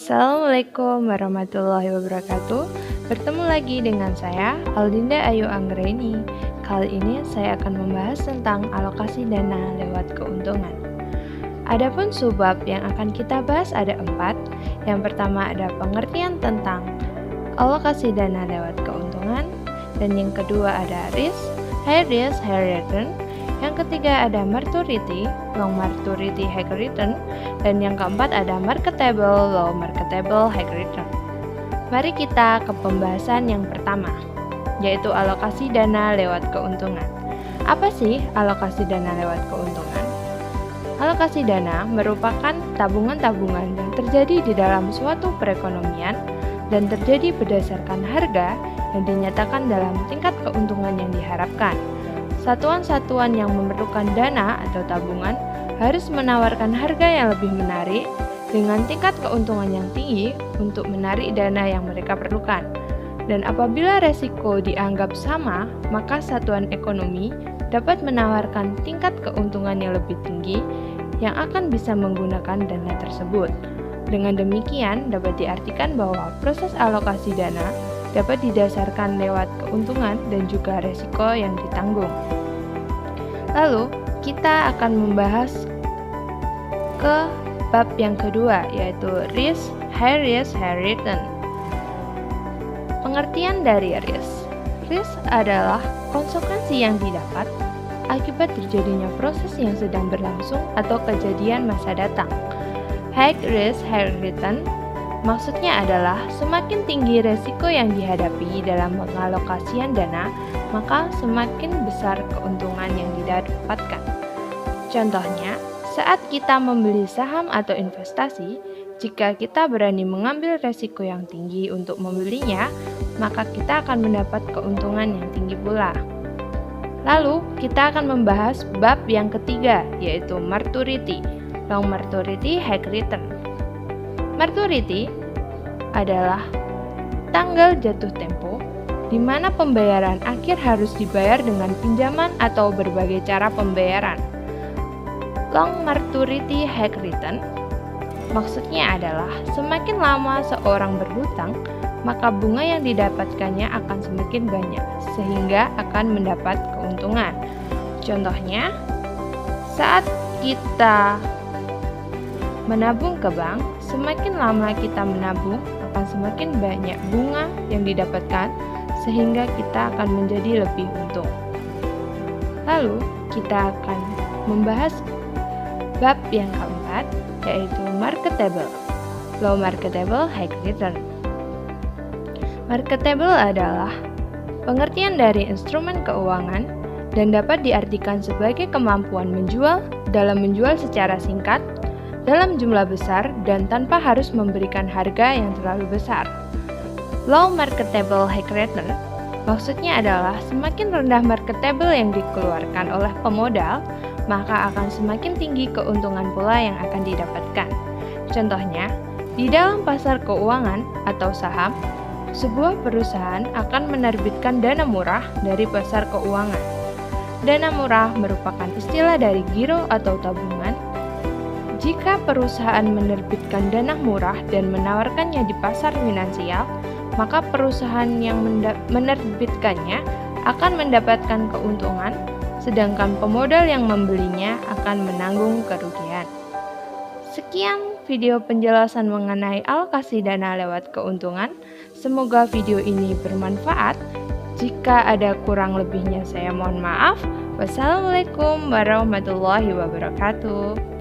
Assalamualaikum warahmatullahi wabarakatuh. Bertemu lagi dengan saya, Aldinda Ayu Anggreni. Kali ini saya akan membahas tentang alokasi dana lewat keuntungan. Adapun subbab yang akan kita bahas ada 4. Yang pertama ada pengertian tentang alokasi dana lewat keuntungan. Dan yang kedua ada risk, high risk, high return. Yang ketiga ada maturity, long maturity, high return. Dan yang keempat ada marketable, low marketable, high return. Mari kita ke pembahasan yang pertama, yaitu alokasi dana lewat keuntungan. Apa sih alokasi dana lewat keuntungan? Alokasi dana merupakan tabungan-tabungan yang terjadi di dalam suatu perekonomian dan terjadi berdasarkan harga yang dinyatakan dalam tingkat keuntungan yang diharapkan. Satuan-satuan yang memerlukan dana atau tabungan harus menawarkan harga yang lebih menarik dengan tingkat keuntungan yang tinggi untuk menarik dana yang mereka perlukan. Dan apabila resiko dianggap sama, maka satuan ekonomi dapat menawarkan tingkat keuntungan yang lebih tinggi yang akan bisa menggunakan dana tersebut. Dengan demikian, dapat diartikan bahwa proses alokasi dana dapat didasarkan lewat keuntungan dan juga resiko yang ditanggung. Lalu, kita akan membahas ke bab yang kedua, yaitu risk, high return. Pengertian dari risk. Risk adalah konsekuensi yang didapat akibat terjadinya proses yang sedang berlangsung atau kejadian masa datang. High risk, high return maksudnya adalah semakin tinggi resiko yang dihadapi dalam pengalokasian dana, maka semakin besar keuntungan yang didapatkan. Contohnya, saat kita membeli saham atau investasi, jika kita berani mengambil resiko yang tinggi untuk membelinya, maka kita akan mendapat keuntungan yang tinggi pula. Lalu, kita akan membahas bab yang ketiga, yaitu maturity, long maturity, high return. Maturity adalah tanggal jatuh tempo di mana pembayaran akhir harus dibayar dengan pinjaman atau berbagai cara pembayaran. Long maturity, high return maksudnya adalah semakin lama seorang berhutang, maka bunga yang didapatkannya akan semakin banyak sehingga akan mendapat keuntungan. Contohnya, saat kita menabung ke bank, semakin lama kita menabung akan semakin banyak bunga yang didapatkan sehingga kita akan menjadi lebih untung. Lalu kita akan membahas bab yang keempat, yaitu marketable, low marketable, high return. Marketable adalah pengertian dari instrumen keuangan dan dapat diartikan sebagai kemampuan menjual dalam menjual secara singkat, dalam jumlah besar dan tanpa harus memberikan harga yang terlalu besar. Low marketable, high return maksudnya adalah semakin rendah marketable yang dikeluarkan oleh pemodal, maka akan semakin tinggi keuntungan pula yang akan didapatkan. Contohnya, di dalam pasar keuangan atau saham, sebuah perusahaan akan menerbitkan dana murah dari pasar keuangan. Dana murah merupakan istilah dari giro atau tabungan. Jika perusahaan menerbitkan dana murah dan menawarkannya di pasar finansial, maka perusahaan yang menerbitkannya akan mendapatkan keuntungan, sedangkan pemodal yang membelinya akan menanggung kerugian. Sekian video penjelasan mengenai alokasi dana lewat keuntungan. Semoga video ini bermanfaat. Jika ada kurang lebihnya saya mohon maaf. Wassalamualaikum warahmatullahi wabarakatuh.